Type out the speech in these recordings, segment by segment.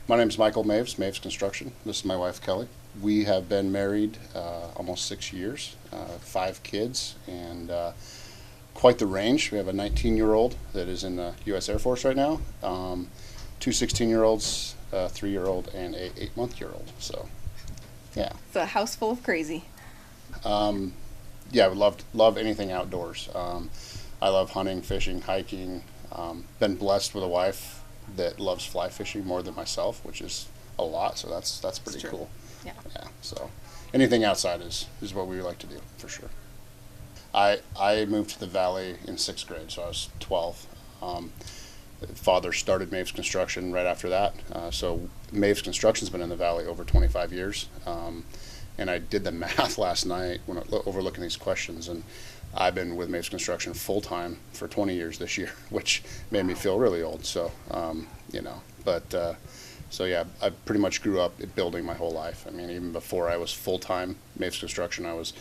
My name is Michael Maves, Maves Construction. This is my wife, Kelly. We have been married almost 6 years, 5 kids, and quite the range. We have a 19-year-old that is in the U.S. Air Force right now, two 16-year-olds, a 3-year-old, and a 8-month-year-old. So, yeah. It's a house full of crazy. Yeah, I would love anything outdoors. I love hunting, fishing, hiking. Been blessed with a wife that loves fly fishing more than myself, which is a lot. So that's pretty cool. Yeah. Yeah. So anything outside is what we like to do for sure. I moved to the valley in 6th grade, so I was 12. Father started Maves Construction right after that. So Maves Construction's been in the valley over 25 years. And I did the math last night when overlooking these questions, and I've been with Maves Construction full time for 20 years this year, which made me feel really old. So, so yeah, I pretty much grew up building my whole life. I mean, even before I was full time Maves Construction, I was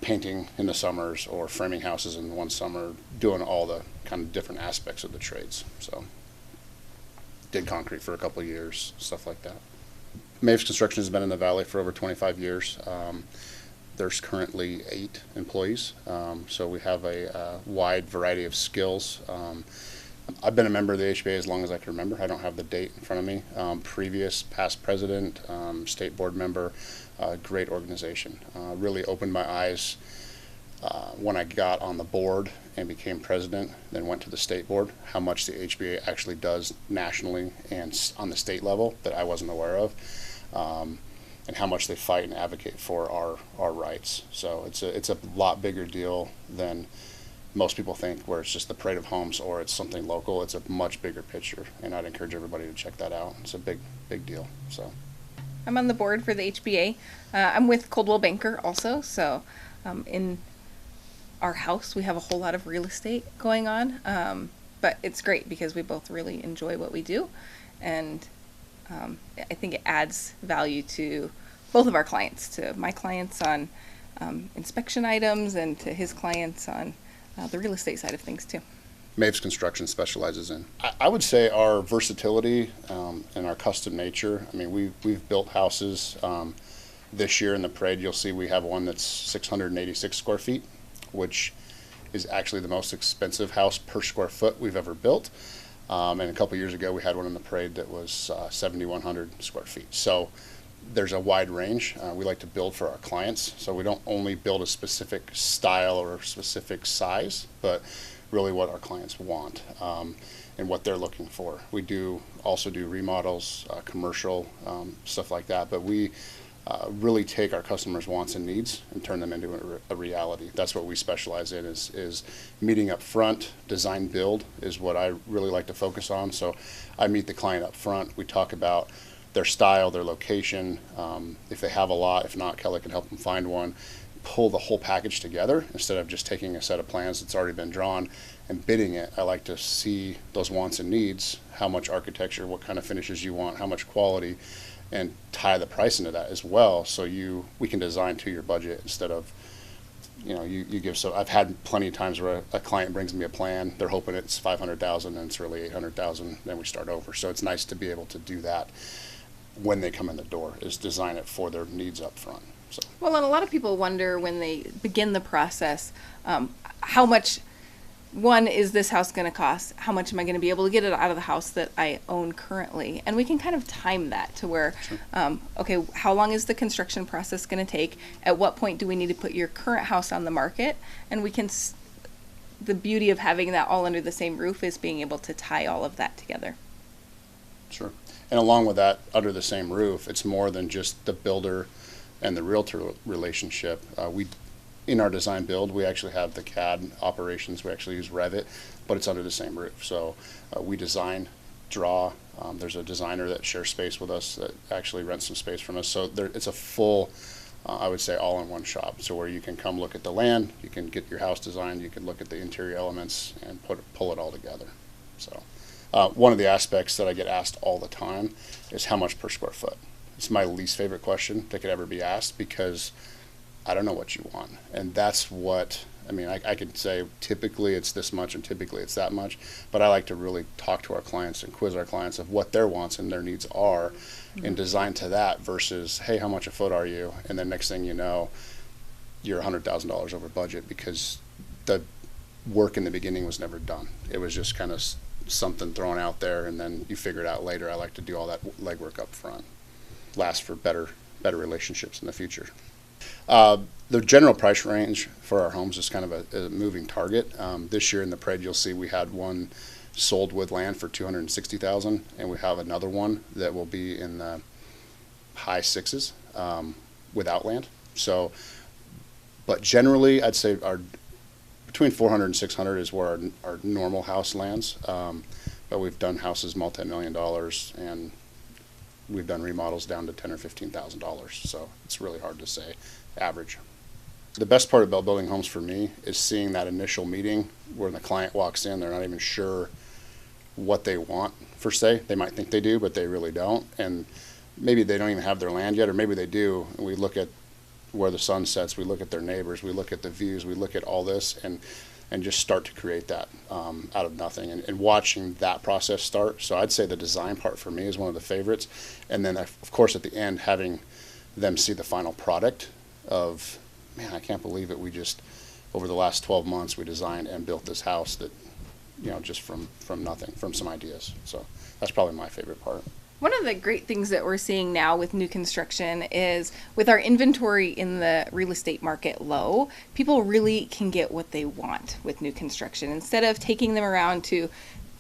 painting in the summers or framing houses in one summer, doing all the kind of different aspects of the trades. So, did concrete for a couple of years, stuff like that. Maves Construction has been in the valley for over 25 years. There's currently 8 employees, so we have a wide variety of skills. I've been a member of the HBA as long as I can remember. I don't have the date in front of me. Past president, state board member, great organization. Really opened my eyes when I got on the board and became president, then went to the state board, how much the HBA actually does nationally and on the state level that I wasn't aware of. And how much they fight and advocate for our rights. So it's a lot bigger deal than most people think, where it's just the parade of homes or it's something local. It's a much bigger picture, and I'd encourage everybody to check that out. It's a big deal. So I'm on the board for the HBA. I'm with Coldwell Banker also, so in our house we have a whole lot of real estate going on, but it's great because we both really enjoy what we do, and I think it adds value to both of our clients, to my clients on inspection items and to his clients on the real estate side of things too. Maves Construction specializes in, I would say, our versatility and our custom nature. I mean, we've built houses. This year in the parade, you'll see we have one that's 686 square feet, which is actually the most expensive house per square foot we've ever built. And a couple years ago, we had one in the parade that was 7,100 square feet. So there's a wide range. We like to build for our clients. So we don't only build a specific style or a specific size, but really what our clients want and what they're looking for. We also do remodels, commercial, stuff like that. But we really take our customers' wants and needs and turn them into a reality. That's what we specialize in, is meeting up front. Design build is what I really like to focus on. So I meet the client up front. We talk about their style, their location, if they have a lot. If not, Kelly can help them find one. Pull the whole package together instead of just taking a set of plans that's already been drawn and bidding it. I like to see those wants and needs, how much architecture, what kind of finishes you want, how much quality, and tie the price into that as well, so we can design to your budget instead of, you give. So I've had plenty of times where a client brings me a plan, they're hoping it's 500,000 and it's really 800,000, then we start over. So it's nice to be able to do that when they come in the door, is design it for their needs up front. So. Well, and a lot of people wonder when they begin the process, how much, one, is this house going to cost? How much am I going to be able to get it out of the house that I own currently? And we can kind of time that to where, sure. Okay, how long is the construction process going to take? At what point do we need to put your current house on the market? And we can, the beauty of having that all under the same roof is being able to tie all of that together. Sure. And along with that, under the same roof, it's more than just the builder and the realtor relationship. In our design build, we actually have the CAD operations. We actually use Revit, but it's under the same roof. So we design, draw. There's a designer that shares space with us that actually rents some space from us. So it's a full, I would say, all-in-one shop. So where you can come look at the land, you can get your house designed, you can look at the interior elements and pull it all together. So one of the aspects that I get asked all the time is how much per square foot. It's my least favorite question that could ever be asked, because I don't know what you want. And that's what I mean, I could say typically it's this much and typically it's that much, but I like to really talk to our clients and quiz our clients of what their wants and their needs are and design to that versus, hey, how much a foot are you? And then next thing you know, you're $100,000 over budget because the work in the beginning was never done. It was just kind of something thrown out there, and then you figure it out later. I like to do all that legwork up front. Last for better relationships in the future. The general price range for our homes is kind of a moving target. This year in the parade, you'll see we had one sold with land for $260,000, and we have another one that will be in the high sixes without land. So, but generally, I'd say our between 400 and 600 is where our normal house lands. But we've done houses multi-million dollars, and we've done remodels down to $10,000 or $15,000. So it's really hard to say average. The best part about building homes for me is seeing that initial meeting where the client walks in, they're not even sure what they want per se. They might think they do, but they really don't. And maybe they don't even have their land yet, or maybe they do. And we look at where the sun sets, we look at their neighbors, we look at the views, we look at all this, and just start to create that out of nothing, and watching that process start. So I'd say the design part for me is one of the favorites. And then, of course, at the end, having them see the final product of, man, I can't believe it. We just, over the last 12 months, we designed and built this house that, just from nothing, from some ideas. So that's probably my favorite part. One of the great things that we're seeing now with new construction is with our inventory in the real estate market low, people really can get what they want with new construction. Instead of taking them around to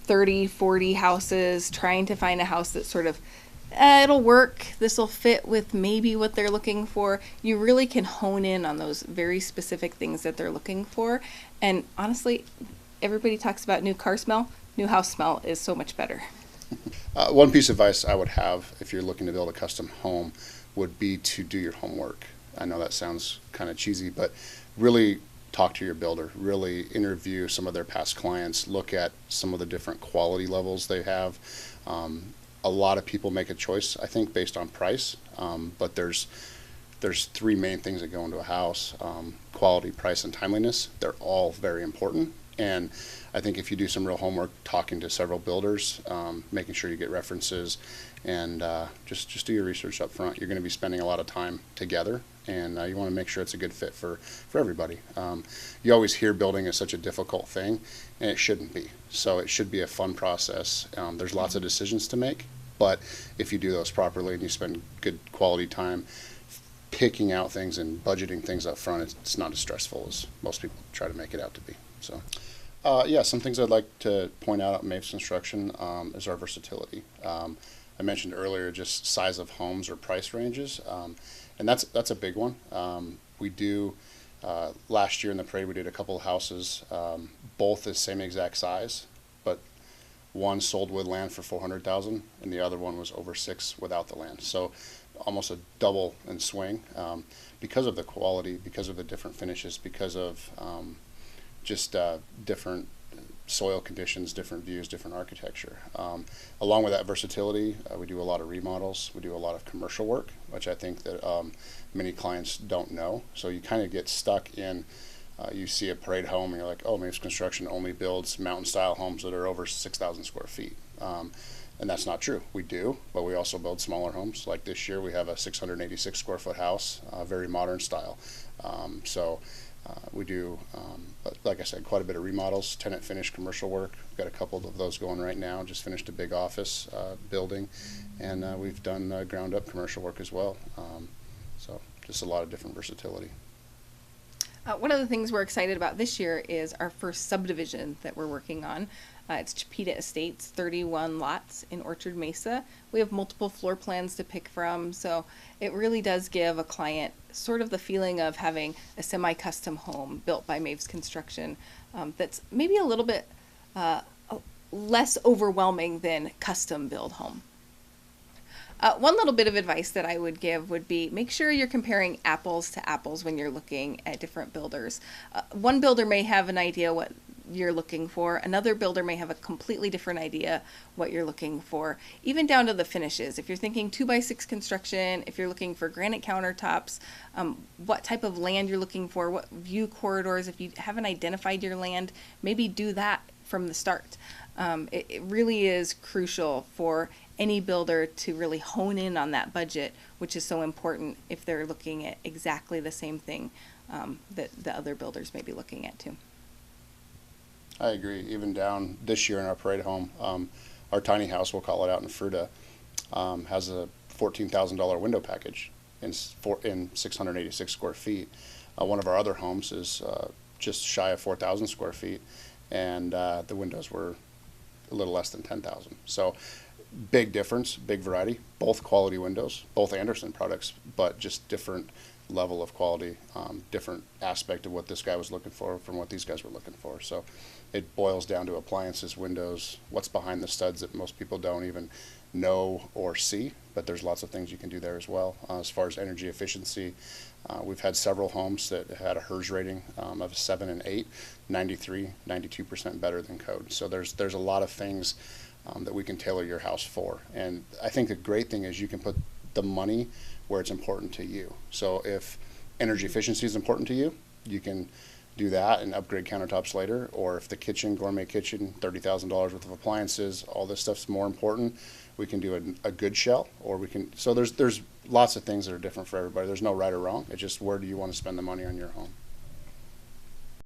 30, 40 houses, trying to find a house that sort of, it'll work, this will fit with maybe what they're looking for, you really can hone in on those very specific things that they're looking for. And honestly, everybody talks about new car smell. New house smell is so much better. One piece of advice I would have if you're looking to build a custom home would be to do your homework. I know that sounds kind of cheesy, but really talk to your builder, really interview some of their past clients, look at some of the different quality levels they have. A lot of people make a choice, I think, based on price, but there's three main things that go into a house: quality, price, and timeliness. They're all very important. And I think if you do some real homework, talking to several builders, making sure you get references, and just do your research up front. You're going to be spending a lot of time together, and you want to make sure it's a good fit for everybody. You always hear building is such a difficult thing, and it shouldn't be. So it should be a fun process. There's lots of decisions to make, but if you do those properly and you spend good quality time picking out things and budgeting things up front, it's not as stressful as most people try to make it out to be. So, yeah, some things I'd like to point out at Maves Construction is our versatility. I mentioned earlier just size of homes or price ranges, and that's a big one. We do, last year in the parade, we did a couple of houses, both the same exact size, but one sold with land for $400,000, and the other one was over $600,000 without the land. So almost a double in swing because of the quality, because of the different finishes, because of just different soil conditions, different views, different architecture. Along with that versatility, we do a lot of remodels. We do a lot of commercial work, which I think that many clients don't know. So you kind of get stuck in, you see a parade home and you're like, oh, Maves Construction only builds mountain style homes that are over 6,000 square feet. And that's not true. We do, but we also build smaller homes. Like this year, we have a 686 square foot house, very modern style. We do, like I said, quite a bit of remodels, tenant finish commercial work. We've got a couple of those going right now. Just finished a big office building, and we've done ground up commercial work as well. So just a lot of different versatility. One of the things we're excited about this year is our first subdivision that we're working on. It's Chipeta Estates, 31 lots in Orchard Mesa. We have multiple floor plans to pick from, so it really does give a client sort of the feeling of having a semi-custom home built by Maves Construction that's maybe a little bit less overwhelming than custom build home. One little bit of advice that I would give would be make sure you're comparing apples to apples when you're looking at different builders. One builder may have an idea what you're looking for. Another builder may have a completely different idea what you're looking for, even down to the finishes. If you're thinking 2x6 construction, if you're looking for granite countertops, what type of land you're looking for, what view corridors, if you haven't identified your land, maybe do that from the start. It really is crucial for any builder to really hone in on that budget, which is so important if they're looking at exactly the same thing that the other builders may be looking at too. I agree. Even down this year in our parade home, our tiny house, we'll call it, out in Fruta, has a $14,000 window package in 686 square feet. One of our other homes is just shy of 4,000 square feet, and the windows were a little less than 10,000. So big difference, big variety, both quality windows, both Anderson products, but just different level of quality, different aspect of what this guy was looking for from what these guys were looking for. So it boils down to appliances, windows, what's behind the studs that most people don't even know or see, but there's lots of things you can do there as well. As far as energy efficiency, we've had several homes that had a HERS rating of a 7 and 8, 93, 92% better than code. So there's a lot of things that we can tailor your house for. And I think the great thing is you can put the money where it's important to you. So if energy efficiency is important to you, you can do that and upgrade countertops later. Or if the kitchen, gourmet kitchen, $30,000 worth of appliances, all this stuff's more important, we can do a good shell, or we can, so there's lots of things that are different for everybody. There's no right or wrong. It's just, where do you want to spend the money on your home?